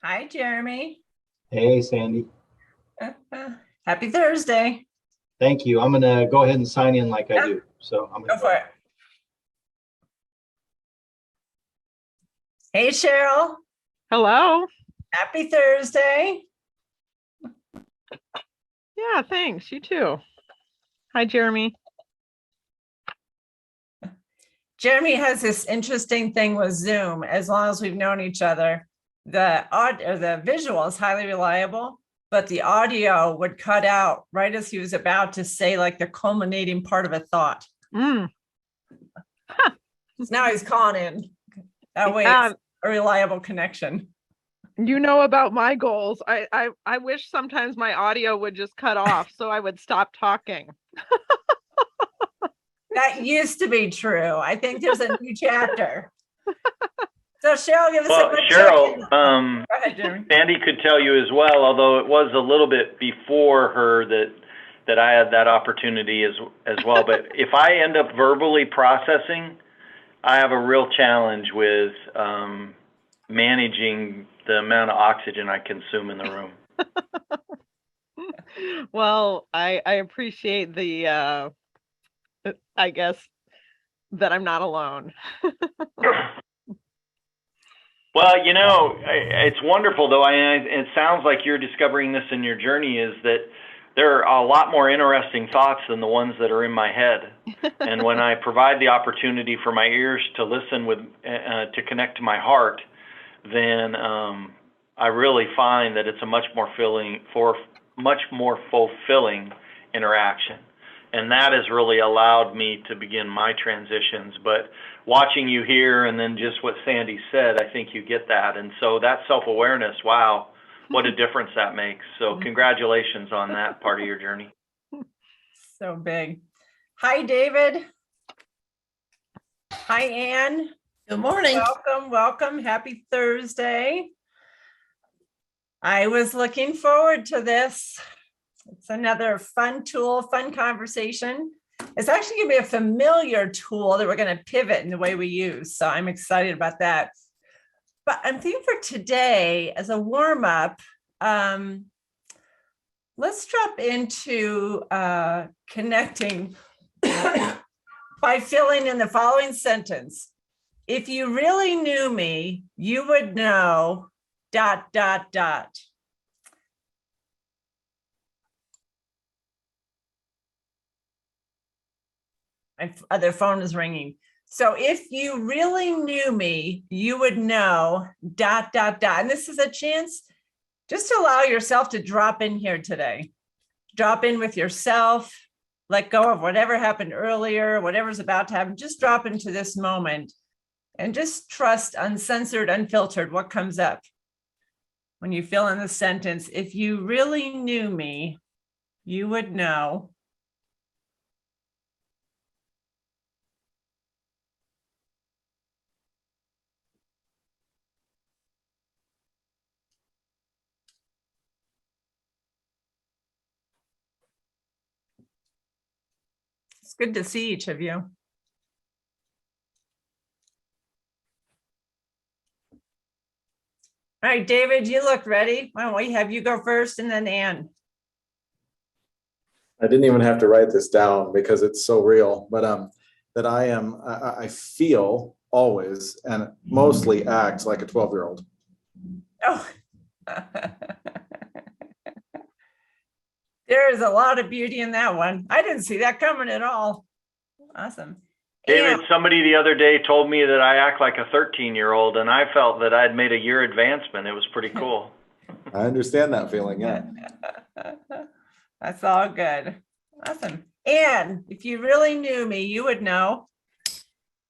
Hi, Jeremy. Hey, Sandy. Happy Thursday. Thank you. I'm going to go ahead and sign in like I Yeah, do. So I'm going go to go for ahead. it. Hey, Cheryl. Hello. Happy Thursday. Yeah, thanks. You too. Hi, Jeremy. Jeremy has this interesting thing with Zoom. As long as we've known each other, the visual is highly reliable, but the audio would cut out right as he was about to say like the culminating part of a thought. Mm. So now he's calling in. That way Yeah, it's a reliable connection. you know about my goals. I wish sometimes my audio would just cut off so I would stop talking. That used to be true. I think there's a new chapter. So Cheryl, give us a Well, quick Cheryl, check-in. Go ahead, Jeremy. Sandy could tell you as well, although it was a little bit before her that I had that opportunity as well. But if I end up verbally processing, I have a real challenge with managing the amount of oxygen I consume in the room. Well, I appreciate the I guess that I'm not alone. Well, it's wonderful though. It sounds like you're discovering this in your journey is that there are a lot more interesting thoughts than the ones that are in my head. And when I provide the opportunity for my ears to listen to connect to my heart, then I really find that it's a much more fulfilling interaction. And that has really allowed me to begin my transitions. But watching you here and then just what Sandy said, I think you get that. And so that self-awareness, wow, what a difference that makes. So congratulations on that part of your journey. So big. Hi, David. Hi, Ann. Good morning. Welcome. Happy Thursday. I was looking forward to this. It's another fun tool, fun conversation. It's actually going to be a familiar tool that we're going to pivot in the way we use. So I'm excited about that. But I'm thinking for today, as a warm-up, let's drop into connecting by filling in the following sentence. If you really knew me, you would know ... My other phone is ringing. So if you really knew me, you would know ... And this is a chance just to allow yourself to drop in here today. Drop in with yourself, let go of whatever happened earlier, whatever's about to happen. Just drop into this moment and just trust, uncensored, unfiltered, what comes up. When you fill in the sentence, if you really knew me, you would know . It's good to see each of you. All right, David, you look ready. Why don't we have you go first and then Ann. I didn't even have to write this down because it's so real, but that I feel always and mostly act like a 12-year-old. Oh. There is a lot of beauty in that one. I didn't see that coming at all. Awesome. David, somebody the other day told me that I act like a 13-year-old, and I felt that I'd made a year advancement. It was pretty cool. I understand that feeling, yeah. That's all good. Awesome. Ann, if you really knew me, you would know.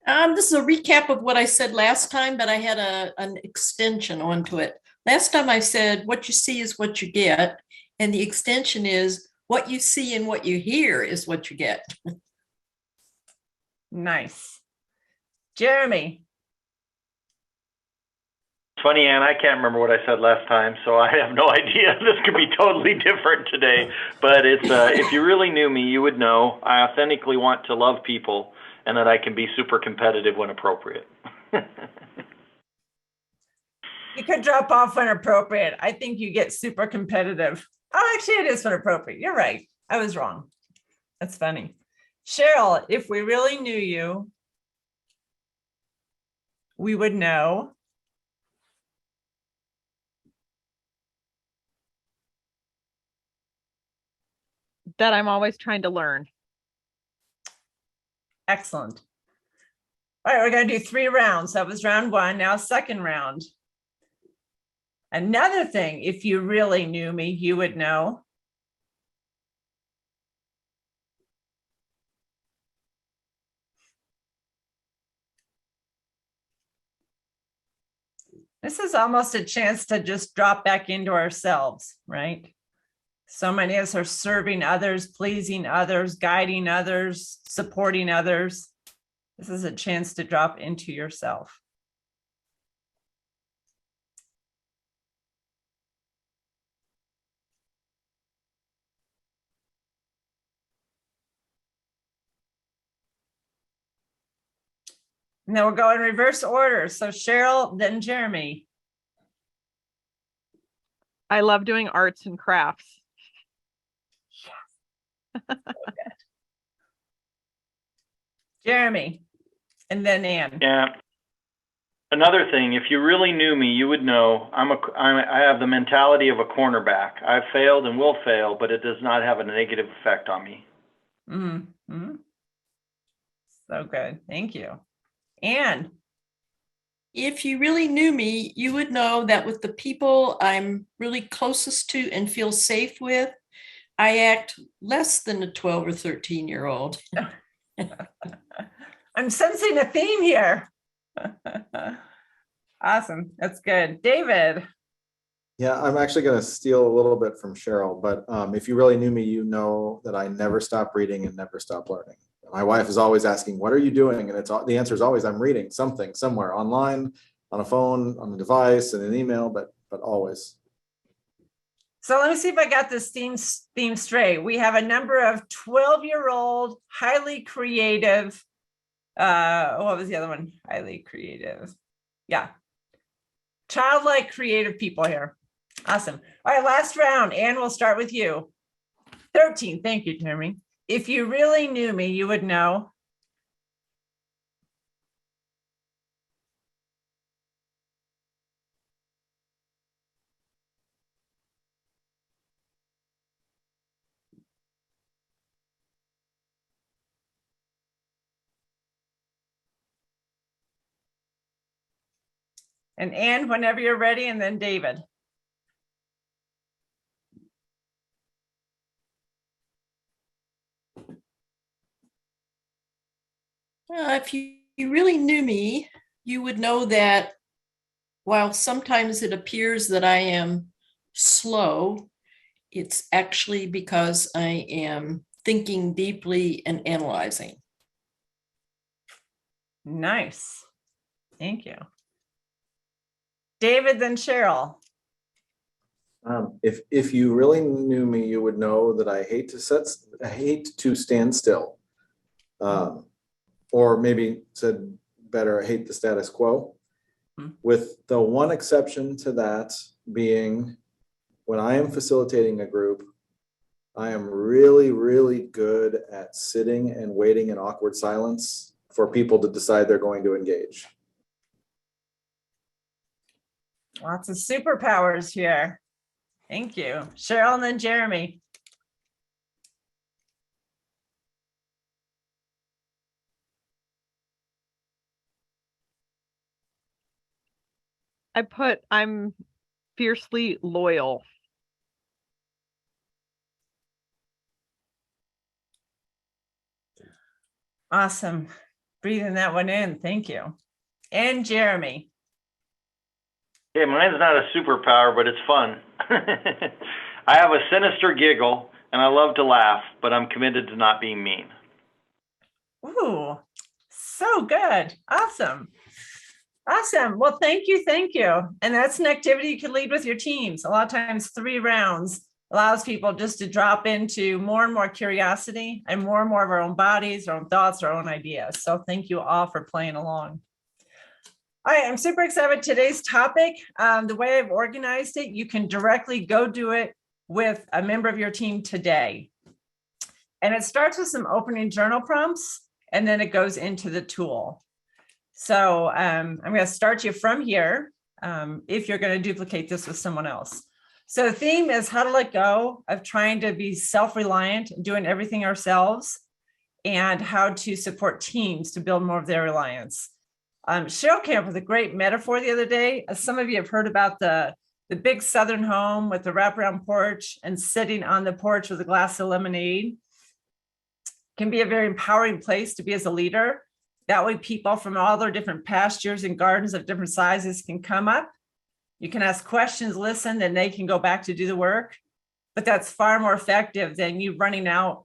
This is a recap of what I said last time, but I had an extension onto it. Last time I said, what you see is what you get. And the extension is what you see and what you hear is what you get. Nice. Jeremy. It's funny, Ann, I can't remember what I said last time, so I have no idea. This could be totally different today. But it's if you really knew me, you would know I authentically want to love people and that I can be super competitive when appropriate. You could drop off when appropriate. I think you get super competitive. Oh, actually, it is when appropriate. You're right. I was wrong. That's funny. Cheryl, if we really knew you, we would know. That I'm always trying to learn. Excellent. All right, we're going to do 3 rounds. That was round 1. Now, second round. Another thing, if you really knew me, you would know. This is almost a chance to just drop back into ourselves, right? So many of us are serving others, pleasing others, guiding others, supporting others. This is a chance to drop into yourself. And then we'll go in reverse order. So Cheryl, then Jeremy. I love doing arts and crafts. Jeremy, and then Ann. Yeah. Another thing, if you really knew me, you would know I have the mentality of a cornerback. I've failed and will fail, but it does not have a negative effect on me. Mm-hmm. So good. Thank you. Ann. If you really knew me, you would know that with the people I'm really closest to and feel safe with, I act less than a 12 or 13-year-old. I'm sensing a theme here. Awesome. That's good. David. Yeah, I'm actually going to steal a little bit from Cheryl, but if you really knew me, you know that I never stop reading and never stop learning. My wife is always asking, what are you doing? And the answer is always, I'm reading something somewhere online, on a phone, on a device, and an email, but always. So let me see if I got this theme straight. We have a number of 12-year-old, highly creative. What was the other one? Highly creative. Yeah. Childlike creative people here. Awesome. All right, last round. Ann, we'll start with you. 13. Thank you, Jeremy. If you really knew me, you would know. And Ann, whenever you're ready, and then David. If you really knew me, you would know that while sometimes it appears that I am slow, it's actually because I am thinking deeply and analyzing. Nice. Thank you. David, then Cheryl. If you really knew me, you would know that I hate to stand still. Or maybe said better, I hate the status quo. With the one exception to that being when I am facilitating a group, I am really, really good at sitting and waiting in awkward silence for people to decide they're going to engage. Lots of superpowers here. Thank you. Cheryl and then Jeremy. I'm fiercely loyal. Awesome. Breathing that one in. Thank you. And Jeremy. Yeah, mine's not a superpower, but it's fun. I have a sinister giggle and I love to laugh, but I'm committed to not being mean. Ooh, so good. Awesome. Awesome. Well, thank you. Thank you. And that's an activity you can lead with your teams. A lot of times 3 rounds allows people just to drop into more and more curiosity and more of our own bodies, our own thoughts, our own ideas. So thank you all for playing along. All right, I'm super excited. Today's topic, the way I've organized it, you can directly go do it with a member of your team today. And it starts with some opening journal prompts, and then it goes into the tool. So I'm going to start you from here if you're going to duplicate this with someone else. So the theme is how to let go of trying to be self-reliant, doing everything ourselves, and how to support teams to build more of their reliance. Cheryl came up with a great metaphor the other day. As some of you have heard about the big Southern home with the wraparound porch and sitting on the porch with a glass of lemonade can be a very empowering place to be as a leader. That way people from all their different pastures and gardens of different sizes can come up. You can ask questions, listen, then they can go back to do the work. But that's far more effective than you running out,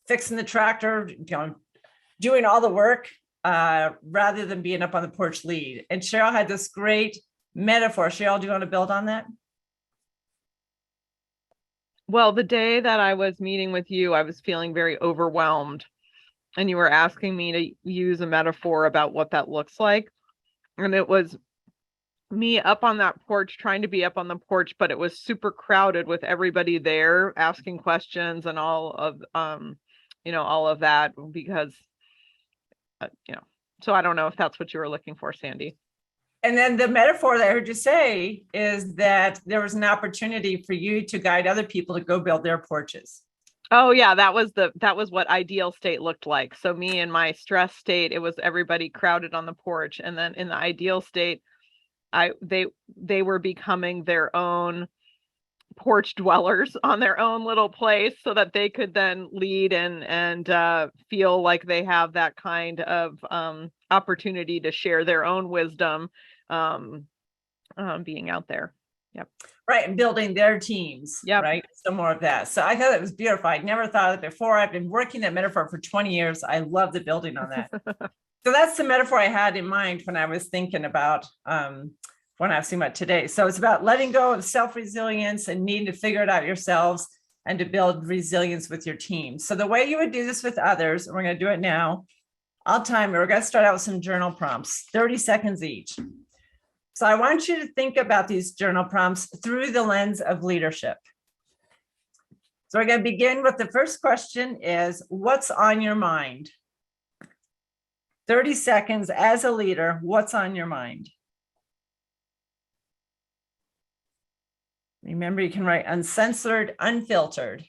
fixing the tractor, doing all the work rather than being up on the porch lead. And Cheryl had this great metaphor. Cheryl, do you want to build on that? Well, the day that I was meeting with you, I was feeling very overwhelmed. And you were asking me to use a metaphor about what that looks like. And it was me up on that porch, trying to be up on the porch, but it was super crowded with everybody there asking questions and all of, all of that because, so I don't know if that's what you were looking for, Sandy. And then the metaphor that I heard you say is that there was an opportunity for you to guide other people to go build their porches. Oh yeah, that was what ideal state looked like. So me in my stress state, it was everybody crowded on the porch. And then in the ideal state, they were becoming their own porch dwellers on their own little place so that they could then lead and feel like they have that kind of opportunity to share their own wisdom being out there. Yep. Right. And building their teams. Yep. Right. So more of that. So I thought it was beautiful. I'd never thought of it before. I've been working that metaphor for 20 years. I love the building on that. So that's the metaphor I had in mind when I was thinking about when I was thinking about today. So it's about letting go of self-resilience and needing to figure it out yourselves and to build resilience with your team. So the way you would do this with others, and we're going to do it now, I'll time it. We're going to start out with some journal prompts, 30 seconds each. So I want you to think about these journal prompts through the lens of leadership. So we're going to begin with the first question is, what's on your mind? 30 seconds as a leader, what's on your mind? Remember, you can write uncensored, unfiltered.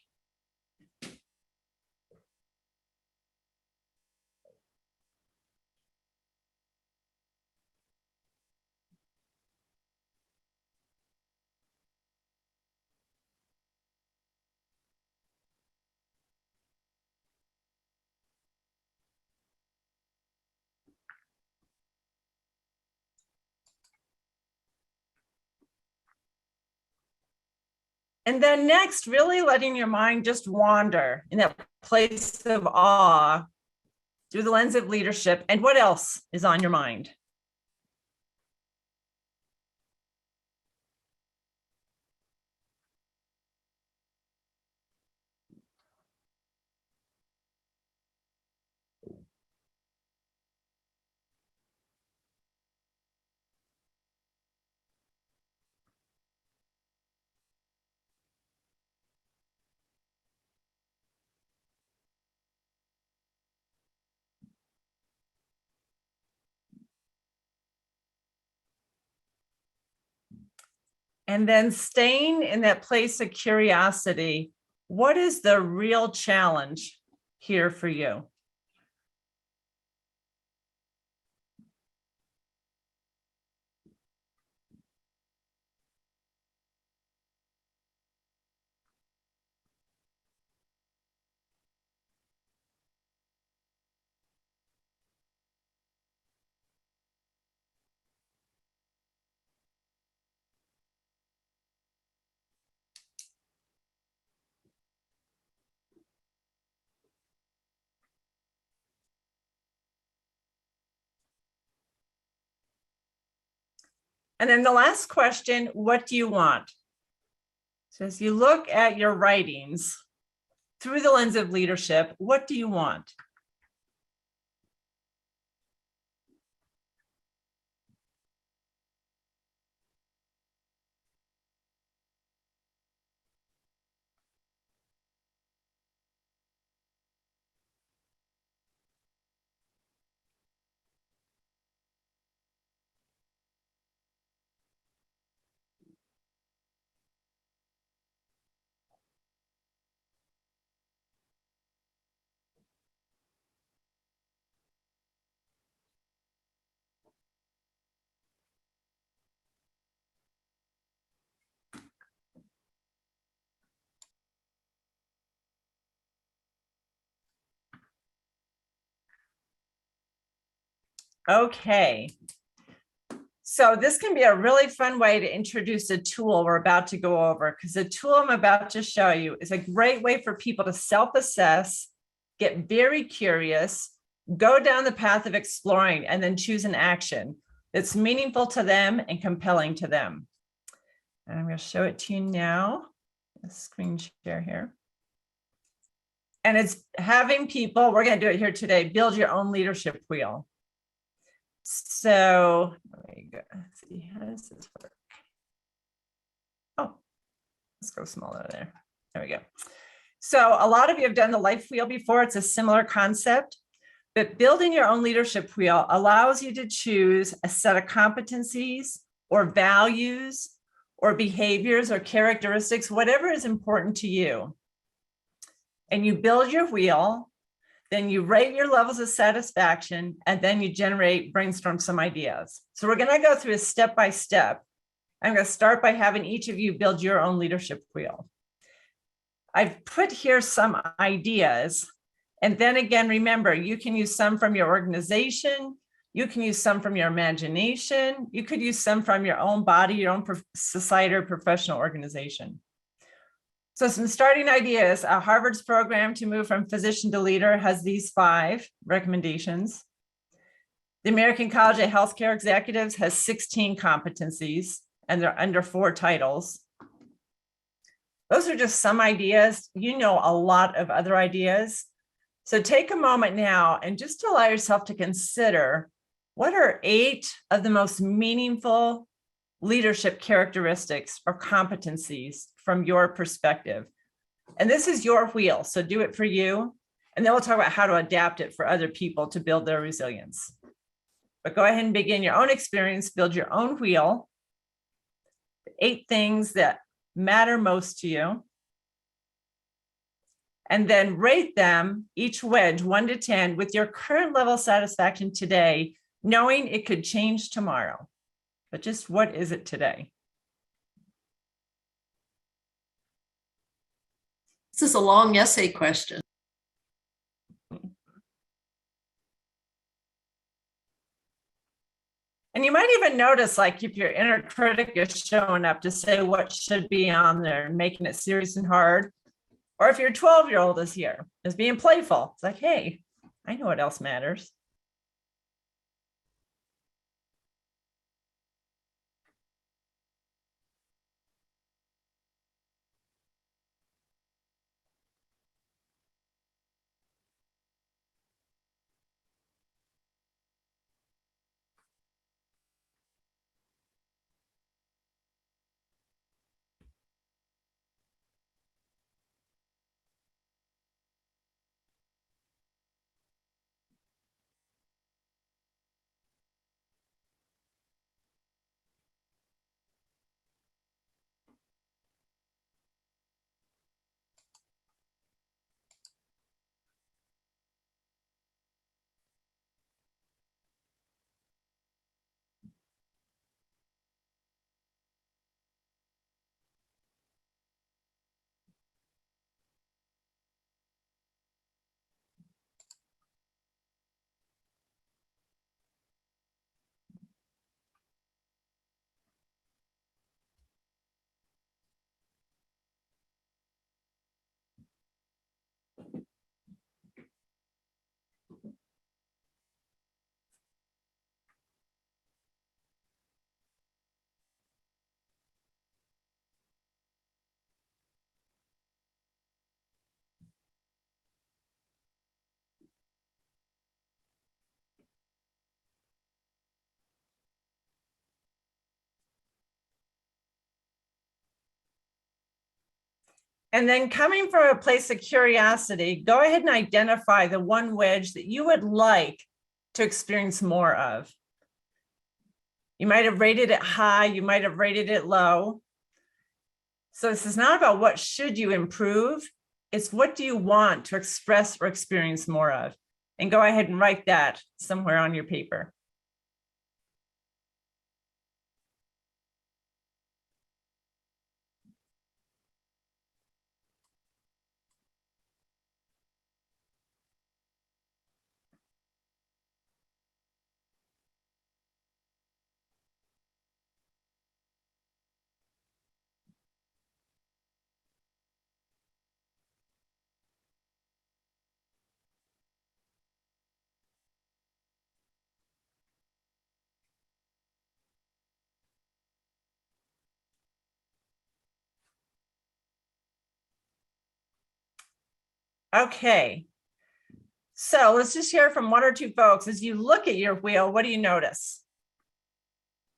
And then next, really letting your mind just wander in that place of awe through the lens of leadership. And what else is on your mind? And then staying in that place of curiosity, what is the real challenge here for you? And then the last question, what do you want? So as you look at your writings through the lens of leadership, what do you want? Okay. So this can be a really fun way to introduce a tool we're about to go over, because the tool I'm about to show you is a great way for people to self-assess, get very curious, go down the path of exploring, and then choose an action that's meaningful to them and compelling to them. And I'm going to show it to you now. Screen share here. And it's having people, we're going to do it here today, build your own leadership wheel. So let me go. Let's see, how does this work? Oh, let's go smaller there. There we go. So a lot of you have done the life wheel before. It's a similar concept, but building your own leadership wheel allows you to choose a set of competencies or values or behaviors or characteristics, whatever is important to you. And you build your wheel. Then you rate your levels of satisfaction, and then you brainstorm some ideas. So we're going to go through a step by step. I'm going to start by having each of you build your own leadership wheel. I've put here some ideas. And then again, remember, you can use some from your organization. You can use some from your imagination. You could use some from your own body, your own society or professional organization. So some starting ideas, Harvard's program to move from physician to leader has these 5 recommendations. The American College of Healthcare Executives has 16 competencies, and they're under 4 titles. Those are just some ideas. You know a lot of other ideas. So take a moment now and just allow yourself to consider, what are 8 of the most meaningful leadership characteristics or competencies from your perspective? And this is your wheel, so do it for you. And then we'll talk about how to adapt it for other people to build their resilience. But go ahead and begin your own experience, build your own wheel. 8 things that matter most to you. And then rate them, each wedge 1 to 10, with your current level of satisfaction today, knowing it could change tomorrow. But just what is it today? This is a long essay question. And you might even notice, like, if your inner critic is showing up to say what should be on there and making it serious and hard. Or if your 12-year-old is here, is being playful. It's like, hey, I know what else matters. And then coming from a place of curiosity, go ahead and identify the one wedge that you would like to experience more of. You might have rated it high, you might have rated it low. So this is not about what should you improve, it's what do you want to express or experience more of. And go ahead and write that somewhere on your paper. Okay. So let's just hear from one or two folks. As you look at your wheel, what do you notice?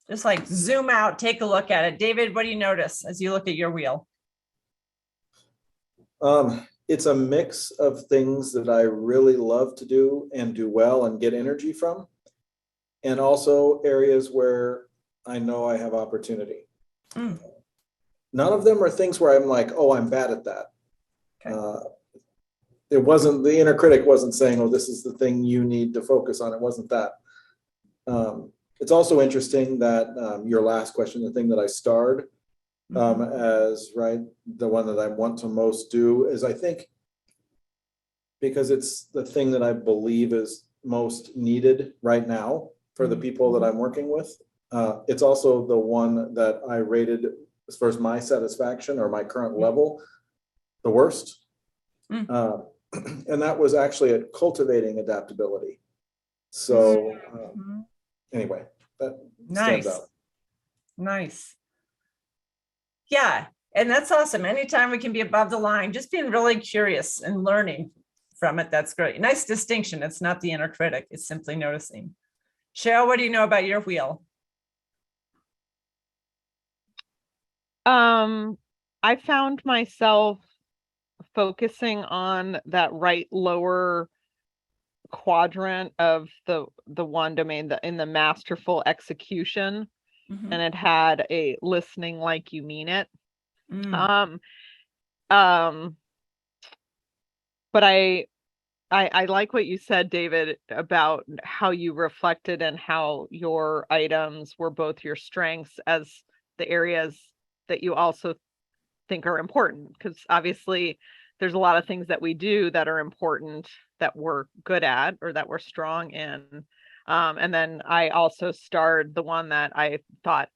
Just like zoom out, take a look at it. David, what do you notice as you look at your wheel? It's a mix of things that I really love to do and do well and get energy from, and also areas where I know I have opportunity. Mm. None of them are things where I'm like, oh, I'm bad at that. Okay. It wasn't, the inner critic wasn't saying, oh, this is the thing you need to focus on. It wasn't that. It's also interesting that your last question, the thing that I starred as, right, the one that I want to most do is, I think, because it's the thing that I believe is most needed right now for the people that I'm working with. It's also the one that I rated as far as my satisfaction or my current level, the worst. And that was actually at cultivating adaptability. So anyway, that stands out. Nice. Yeah, and that's awesome. Anytime we can be above the line, just being really curious and learning from it, that's great. Nice distinction. It's not the inner critic, it's simply noticing. Cheryl, what do you know about your wheel? I found myself focusing on that right lower quadrant of the one domain, in the masterful execution, and it had a listening like you mean it. But I like what you said, David, about how you reflected and how your items were both your strengths as the areas that you also think are important, because obviously there's a lot of things that we do that are important, that we're good at or that we're strong in. And then I also starred the one that I thought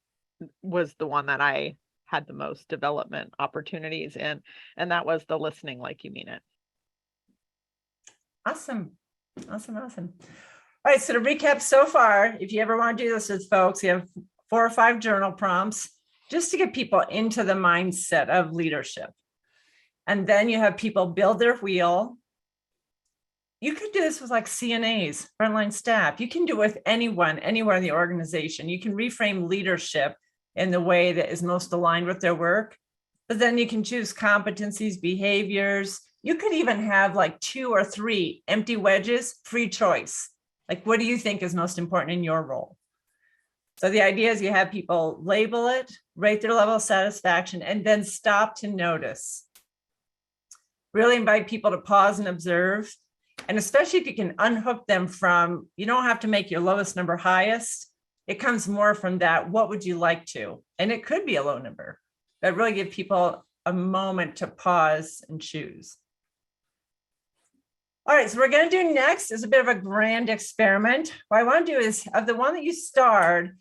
was the one that I had the most development opportunities in, and that was the listening like you mean it. Awesome. All right, so to recap so far, if you ever want to do this with folks, you have 4 or 5 journal prompts just to get people into the mindset of leadership. And then you have people build their wheel. You could do this with like CNAs, frontline staff. You can do it with anyone, anywhere in the organization. You can reframe leadership in the way that is most aligned with their work. But then you can choose competencies, behaviors. You could even have like 2 or 3 empty wedges, free choice. Like, what do you think is most important in your role? So the idea is you have people label it, rate their level of satisfaction, and then stop to notice. Really invite people to pause and observe. And especially if you can unhook them from, you don't have to make your lowest number highest. It comes more from that, what would you like to? And it could be a low number, but really give people a moment to pause and choose. All right, so what we're going to do next is a bit of a grand experiment. What I want to do is, of the one that you starred,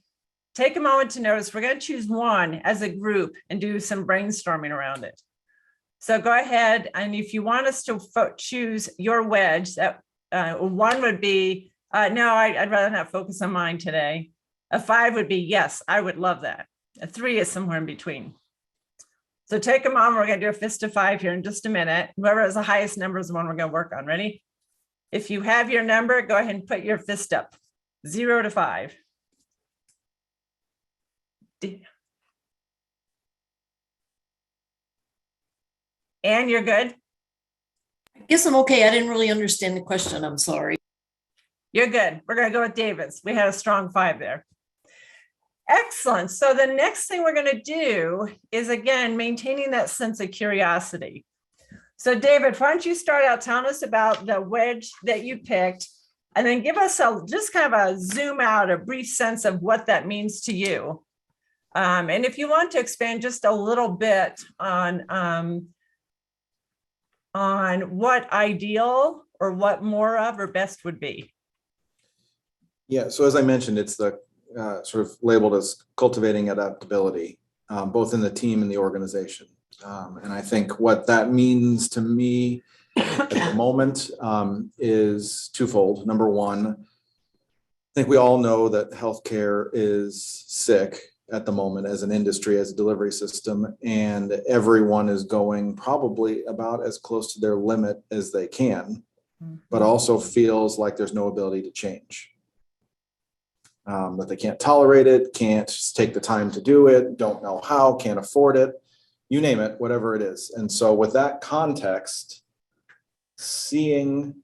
take a moment to notice. We're going to choose one as a group and do some brainstorming around it. So go ahead, and if you want us to choose your wedge, that one would be, no, I'd rather not focus on mine today. A 5 would be, yes, I would love that. A 3 is somewhere in between. So take a moment. We're going to do a fist of 5 here in just a minute. Whoever has the highest number is the one we're going to work on. Ready? If you have your number, go ahead and put your fist up. 0 to 5. And you're good? I guess I'm okay. I didn't really understand the question. I'm sorry. You're good. We're going to go with David's. We had a strong 5 there. Excellent. So the next thing we're going to do is, again, maintaining that sense of curiosity. So David, why don't you start out telling us about the wedge that you picked, and then give us just kind of a zoom out, a brief sense of what that means to you. And if you want to expand just a little bit on what ideal or what more of or best would be. Yeah, so as I mentioned, it's the sort of labeled as cultivating adaptability, both in the team and the organization. And I think what that means to me at the moment is twofold. Number one, I think we all know that healthcare is sick at the moment as an industry, as a delivery system, and everyone is going probably about as close to their limit as they can, but also feels like there's no ability to change. That they can't tolerate it, can't take the time to do it, don't know how, can't afford it, you name it, whatever it is. And so with that context, seeing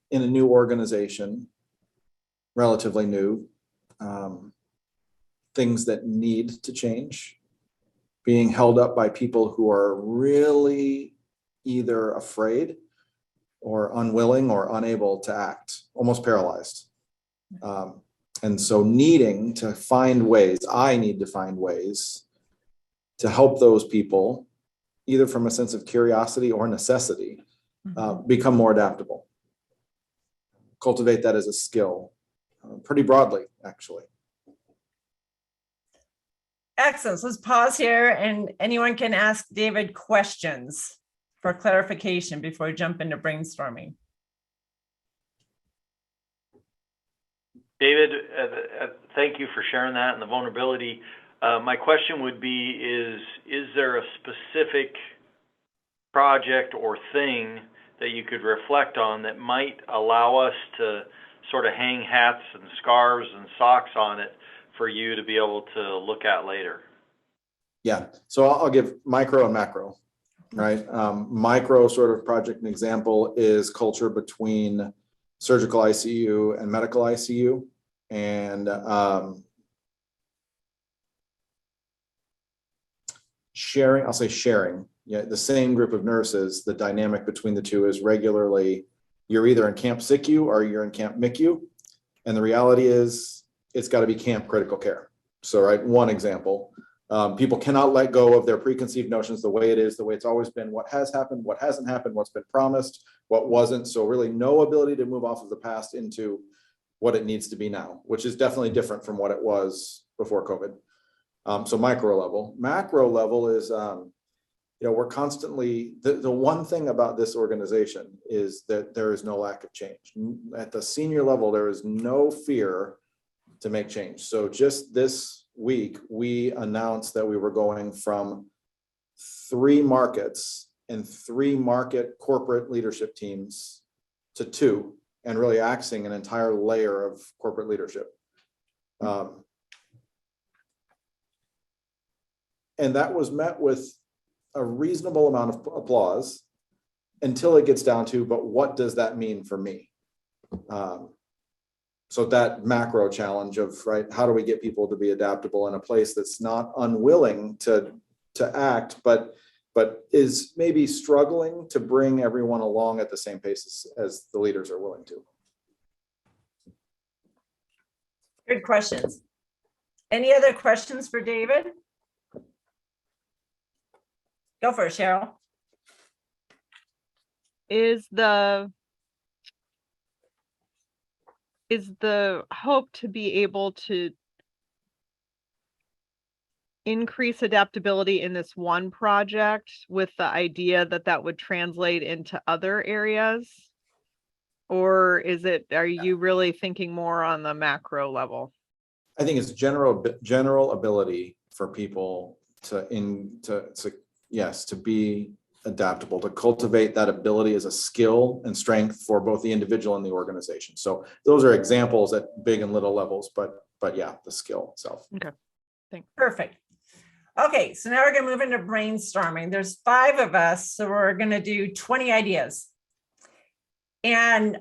in a new organization, relatively new, things that need to change, being held up by people who are really either afraid or unwilling or unable to act, almost paralyzed. And so needing to find ways, I need to find ways to help those people, either from a sense of curiosity or necessity, become more adaptable. Cultivate that as a skill, pretty broadly, actually. Excellent. So let's pause here and anyone can ask David questions for clarification before we jump into brainstorming. David, thank you for sharing that and the vulnerability. My question would be, is there a specific project or thing that you could reflect on that might allow us to sort of hang hats and scarves and socks on it for you to be able to look at later? Yeah, so I'll give micro and macro, right? Micro sort of project and example is culture between surgical ICU and medical ICU. And sharing, I'll say sharing, yeah, the same group of nurses, the dynamic between the two is regularly, you're either in camp SICU or you're in camp MICU. And the reality is it's got to be camp critical care. So, right, one example, people cannot let go of their preconceived notions, the way it is, the way it's always been, what has happened, what hasn't happened, what's been promised, what wasn't. So really no ability to move off of the past into what it needs to be now, which is definitely different from what it was before COVID. So micro level. Macro level is, we're constantly, the one thing about this organization is that there is no lack of change. At the senior level, there is no fear to make change. So just this week, we announced that we were going from 3 markets and 3 market corporate leadership teams to 2, and really axing an entire layer of corporate leadership. And that was met with a reasonable amount of applause until it gets down to, but what does that mean for me? So that macro challenge of, right, how do we get people to be adaptable in a place that's not unwilling to act, but is maybe struggling to bring everyone along at the same pace as the leaders are willing to. Good questions. Any other questions for David? Go for it, Cheryl. Is the hope to be able to increase adaptability in this one project with the idea that that would translate into other areas? Or are you really thinking more on the macro level? I think it's general ability for people to be adaptable, to cultivate that ability as a skill and strength for both the individual and the organization. So those are examples at big and little levels, but yeah, the skill itself. Okay, thanks. Perfect. Okay, so now we're going to move into brainstorming. There's 5 of us, so we're going to do 20 ideas. And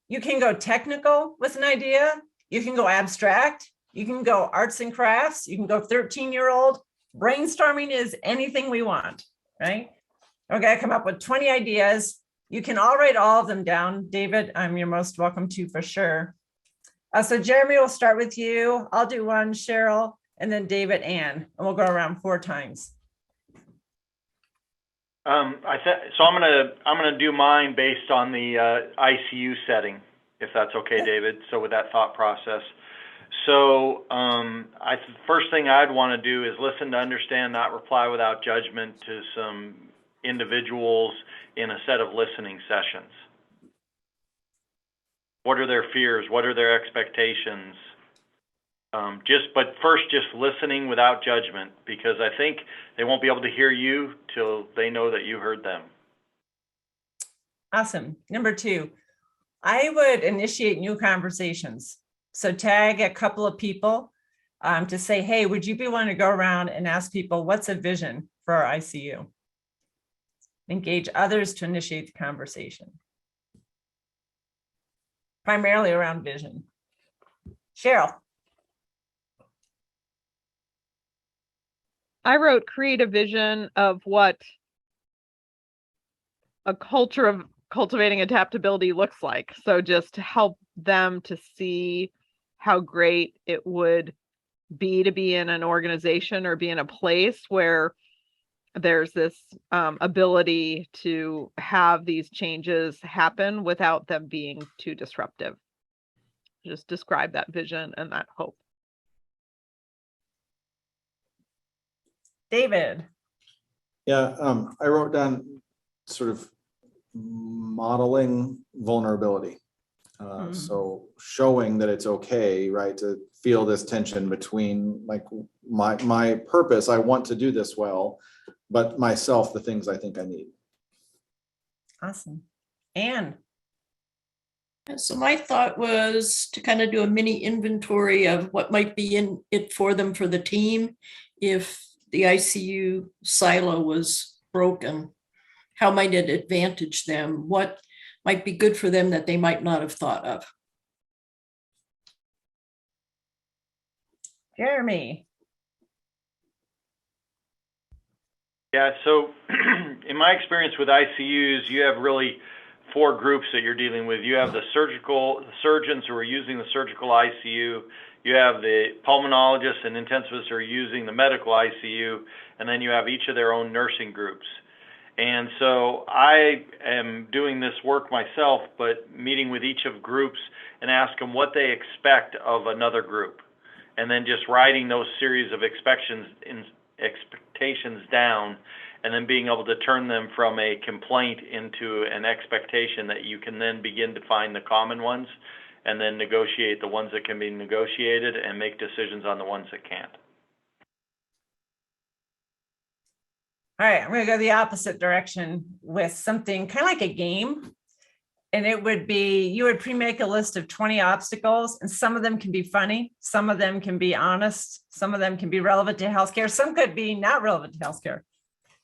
you can go technical with an idea. You can go abstract. You can go arts and crafts. You can go 13-year-old. Brainstorming is anything we want, right? We're going to come up with 20 ideas. You can all write all of them down. David, you're most welcome to for sure. So Jeremy, we'll start with you. I'll do one, Cheryl, and then David, Ann, and we'll go around 4 times. So I'm gonna do mine based on the ICU setting, if that's okay, David. So with that thought process. So first thing I'd want to do is listen to understand, not reply without judgment to some individuals in a set of listening sessions. What are their fears? What are their expectations? But first, just listening without judgment, because I think they won't be able to hear you till they know that you heard them. Awesome. Number 2, I would initiate new conversations. So tag a couple of people to say, hey, would you be willing to go around and ask people, what's a vision for our ICU? Engage others to initiate the conversation. Primarily around vision. Cheryl. I wrote create a vision of what a culture of cultivating adaptability looks like. So just to help them to see how great it would be to be in an organization or be in a place where there's this ability to have these changes happen without them being too disruptive. Just describe that vision and that hope. David. Yeah, I wrote down sort of modeling vulnerability. So showing that it's okay, right, to feel this tension between like my purpose, I want to do this well, but myself, the things I think I need. Awesome. Anne. So my thought was to kind of do a mini inventory of what might be in it for them for the team if the ICU silo was broken. How might it advantage them? What might be good for them that they might not have thought of? Jeremy. Yeah, so in my experience with ICUs, you have really 4 groups that you're dealing with. You have the surgeons who are using the surgical ICU. You have the pulmonologists and intensivists who are using the medical ICU, and then you have each of their own nursing groups. And so I am doing this work myself, but meeting with each of groups and ask them what they expect of another group, and then just writing those series of expectations down, and then being able to turn them from a complaint into an expectation that you can then begin to find the common ones and then negotiate the ones that can be negotiated and make decisions on the ones that can't. All right, I'm going to go the opposite direction with something kind of like a game. And it would be, you would pre-make a list of 20 obstacles, and some of them can be funny, some of them can be honest, some of them can be relevant to healthcare, some could be not relevant to healthcare.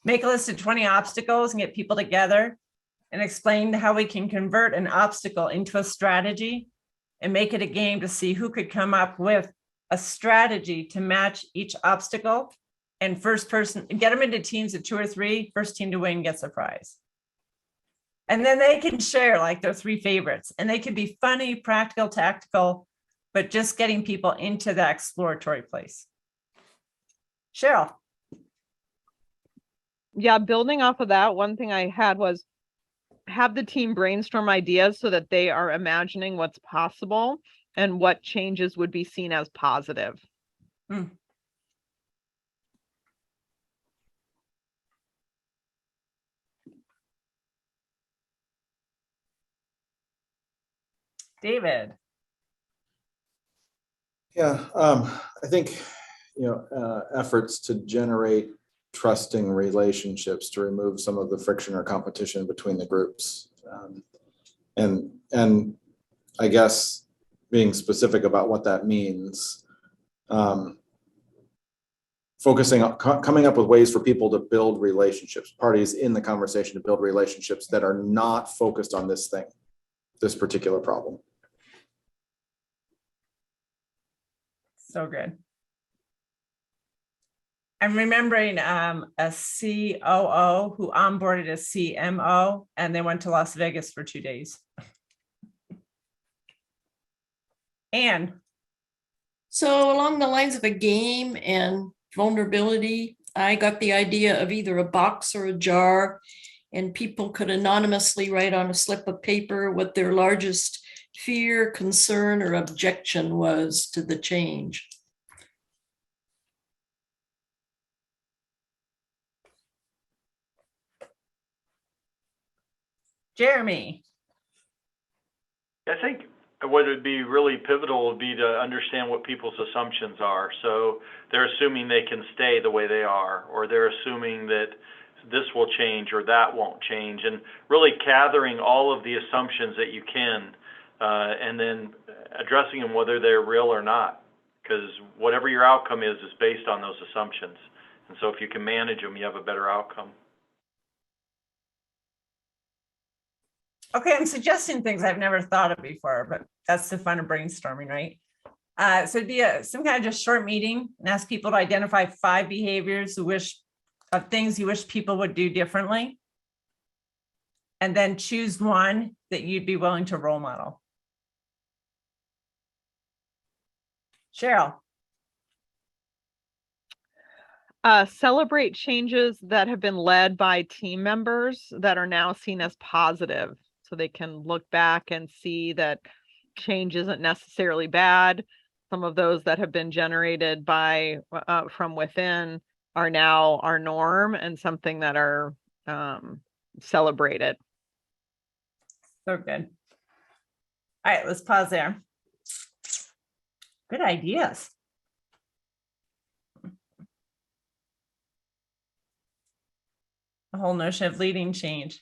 Make a list of 20 obstacles and get people together and explain how we can convert an obstacle into a strategy and make it a game to see who could come up with a strategy to match each obstacle. And first person, get them into teams of 2 or 3, first team to win gets a prize. And then they can share like their 3 favorites, and they can be funny, practical, tactical, but just getting people into the exploratory place. Cheryl. Yeah, building off of that, one thing I had was have the team brainstorm ideas so that they are imagining what's possible and what changes would be seen as positive. David. Yeah, I think, efforts to generate trusting relationships to remove some of the friction or competition between the groups. And I guess being specific about what that means, focusing on coming up with ways for people to build relationships, parties in the conversation to build relationships that are not focused on this thing, this particular problem. So good. I'm remembering a COO who onboarded a CMO, and they went to Las Vegas for 2 days. Anne. So along the lines of a game and vulnerability, I got the idea of either a box or a jar, and people could anonymously write on a slip of paper what their largest fear, concern, or objection was to the change. Jeremy. I think what would be really pivotal would be to understand what people's assumptions are. So they're assuming they can stay the way they are, or they're assuming that this will change or that won't change, and really gathering all of the assumptions that you can, and then addressing them whether they're real or not, because whatever your outcome is based on those assumptions. And so if you can manage them, you have a better outcome. Okay, I'm suggesting things I've never thought of before, but that's the fun of brainstorming, right? So it'd be some kind of just short meeting and ask people to identify 5 behaviors of things you wish people would do differently. And then choose one that you'd be willing to role model. Cheryl. Celebrate changes that have been led by team members that are now seen as positive. So they can look back and see that change isn't necessarily bad. Some of those that have been generated by from within are now our norm and something that are celebrated. So good. All right, let's pause there. Good ideas. The whole notion of leading change.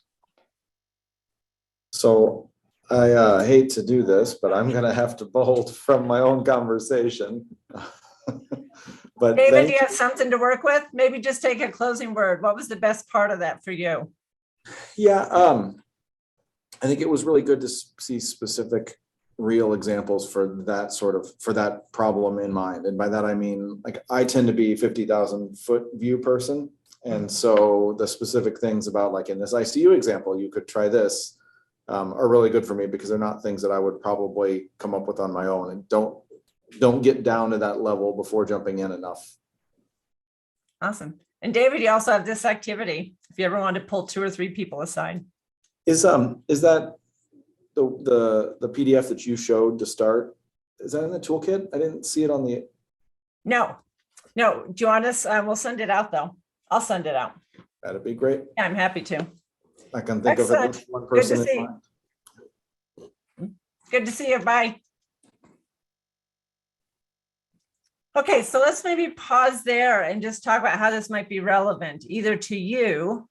So I hate to do this, but I'm gonna have to bolt from my own conversation. But David, do you have something to work with? Maybe just take a closing word. What was the best part of that for you? yeah, I think it was really good to see specific real examples for that problem in mind. And by that, I mean, like, I tend to be 50,000 foot view person. And so the specific things about, like, in this ICU example, you could try this, are really good for me because they're not things that I would probably come up with on my own, and don't get down to that level before jumping in enough. Awesome. And David, you also have this activity. If you ever want to pull 2 or 3 people aside. Is that the PDF that you showed to start? Is that in the toolkit? I didn't see it on the. No. Do you want us? We'll send it out though. I'll send it out. That'd be great. Yeah, I'm happy to. I can think of Excellent. at least one Good to person in see. mind. Good to see you. Bye. Okay, so let's maybe pause there and just talk about how this might be relevant either to you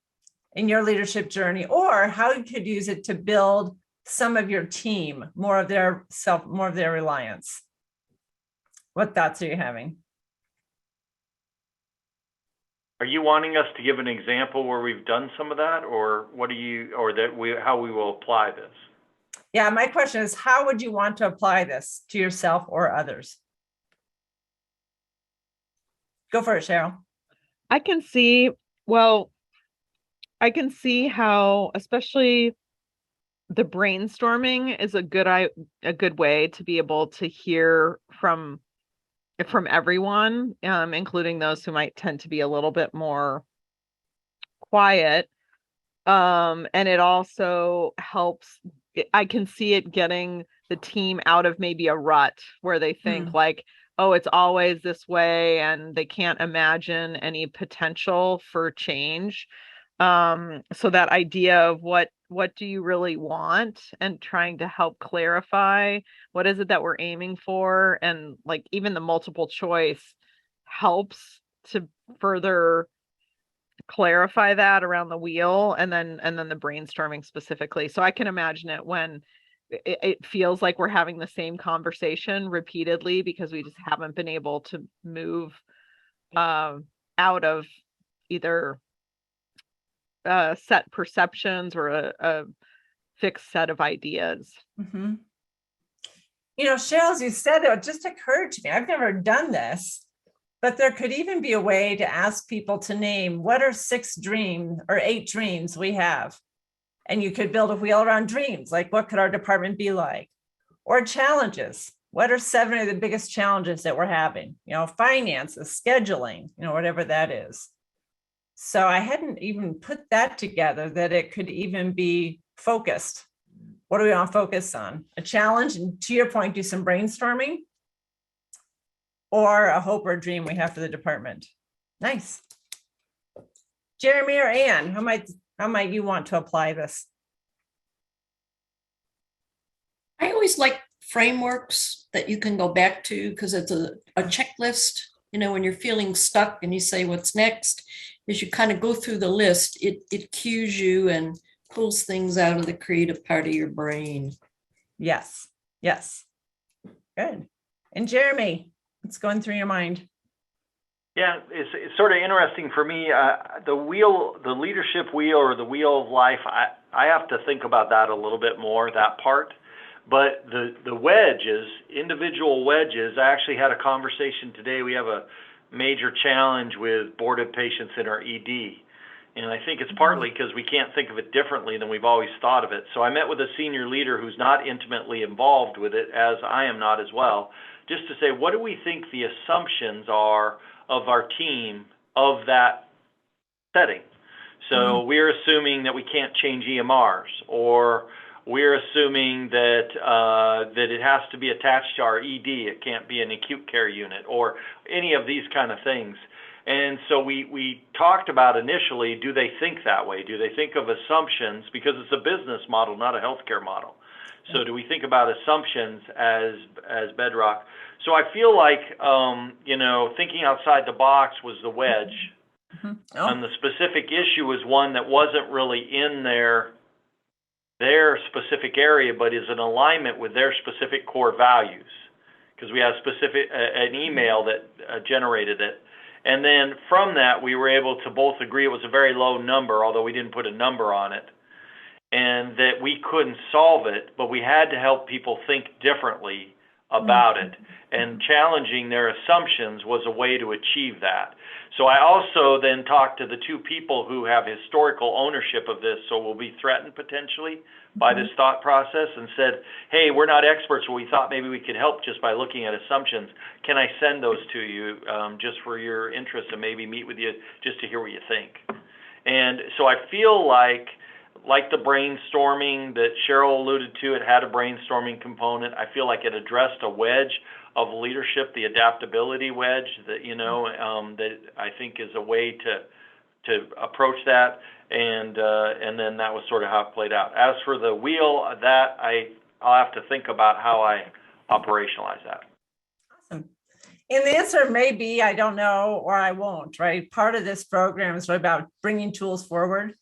in your leadership journey, or how you could use it to build some of your team, more of their reliance. What thoughts are you having? Are you wanting us to give an example where we've done some of that, or how we will apply this? Yeah, my question is, how would you want to apply this to yourself or others? Go for it, Cheryl. I can see how, especially the brainstorming is a good way to be able to hear from everyone, including those who might tend to be a little bit more quiet. And it also helps. I can see it getting the team out of maybe a rut where they think like, oh, it's always this way, and they can't imagine any potential for change. So that idea of what do you really want, and trying to help clarify what is it that we're aiming for, and like even the multiple choice helps to further clarify that around the wheel, and then the brainstorming specifically. So I can imagine it when it feels like we're having the same conversation repeatedly because we just haven't been able to move out of either set perceptions or a fixed set of ideas. Mm-hmm. You know, Cheryl, as you said, it just occurred to me, I've never done this, but there could even be a way to ask people to name what are 6 dreams or 8 dreams we have. And you could build a wheel around dreams, like what could our department be like? Or challenges. What are 7 of the biggest challenges that we're having? You know, finances, scheduling, you know, whatever that is. So I hadn't even put that together, that it could even be focused. What do we want to focus on? A challenge, and to your point, do some brainstorming, or a hope or a dream we have for the department. Nice. Jeremy or Ann, how might you want to apply this? I always like frameworks that you can go back to because it's a checklist. You know, when you're feeling stuck and you say, what's next? As you kind of go through the list, it cues you and pulls things out of the creative part of your brain. Yes, yes. Good. And Jeremy, what's going through your mind? Yeah, it's sort of interesting for me. The leadership wheel or the wheel of life, I have to think about that a little bit more, that part. But the wedges, individual wedges, I actually had a conversation today. We have a major challenge with boarded patients in our ED. And I think it's partly because we can't think of it differently than we've always thought of it. So I met with a senior leader who's not intimately involved with it, as I am not as well, just to say, what do we think the assumptions are of our team of that setting? So we're assuming that we can't change EMRs, or we're assuming that that it has to be attached to our ED. It can't be an acute care unit, or any of these kind of things. And so we talked about initially, do they think that way? Do they think of assumptions? Because it's a business model, not a healthcare model. So do we think about assumptions as bedrock? So I feel like, thinking outside the box was the wedge. And the specific issue was one that wasn't really in their specific area, but is in alignment with their specific core values. Because we had an email that generated it. And then from that, we were able to both agree it was a very low number, although we didn't put a number on it, and that we couldn't solve it, but we had to help people think differently about it. And challenging their assumptions was a way to achieve that. So I also then talked to the two people who have historical ownership of this, so will be threatened potentially by this thought process, and said, hey, we're not experts, but we thought maybe we could help just by looking at assumptions. Can I send those to you just for your interest, and maybe meet with you just to hear what you think? And so I feel like the brainstorming that Cheryl alluded to, it had a brainstorming component. I feel like it addressed a wedge of leadership, the adaptability wedge that, that I think is a way to approach that. And then that was sort of how it played out. As for the wheel, I'll have to think about how I operationalize that. Awesome. And the answer may be, I don't know, or I won't, right? Part of this program is about bringing tools forward.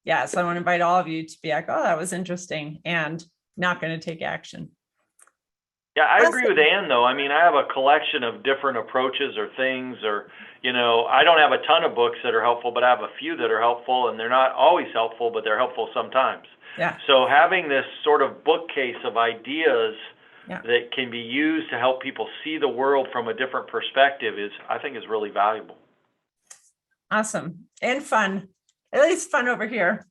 Yeah, so I want to invite all of you to be like, oh, that was interesting, and not going to take action. Yeah, I agree with Ann, though. I mean, I have a collection of different approaches or things, or, I don't have a ton of books that are helpful, but I have a few that are helpful, and they're not always helpful, but they're helpful sometimes. Yeah. So having this sort of bookcase of ideas that can be used to help people see the world from a different perspective I think is really valuable. Awesome. And fun. At least fun over here.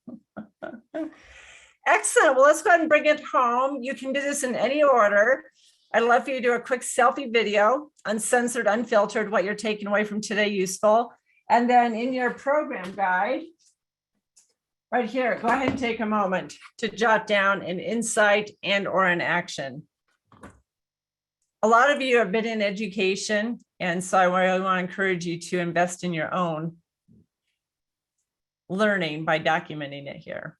Excellent. Well, let's go ahead and bring it home. You can do this in any order. I'd love for you to do a quick selfie video, uncensored, unfiltered, what you're taking away from today useful. And then in your program guide, right here, go ahead and take a moment to jot down an insight and or an action. A lot of you have been in education, and so I really want to encourage you to invest in your own learning by documenting it here.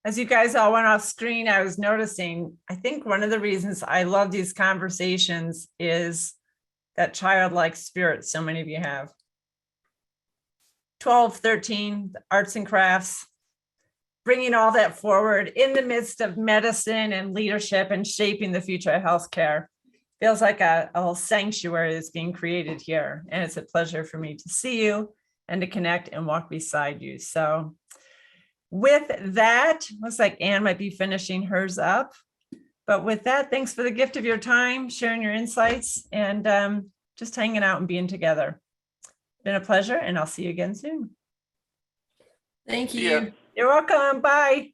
As you guys all went off screen, I was noticing, I think one of the reasons I love these conversations is that childlike spirit so many of you have. 12, 13, arts and crafts, bringing all that forward in the midst of medicine and leadership and shaping the future of healthcare. Feels like a whole sanctuary is being created here. And it's a pleasure for me to see you and to connect and walk beside you. So with that, looks like Anne might be finishing hers up. But with that, thanks for the gift of your time, sharing your insights, and just hanging out and being together. Been a pleasure, and I'll see you again soon. Thank See ya. you. You're welcome. Bye.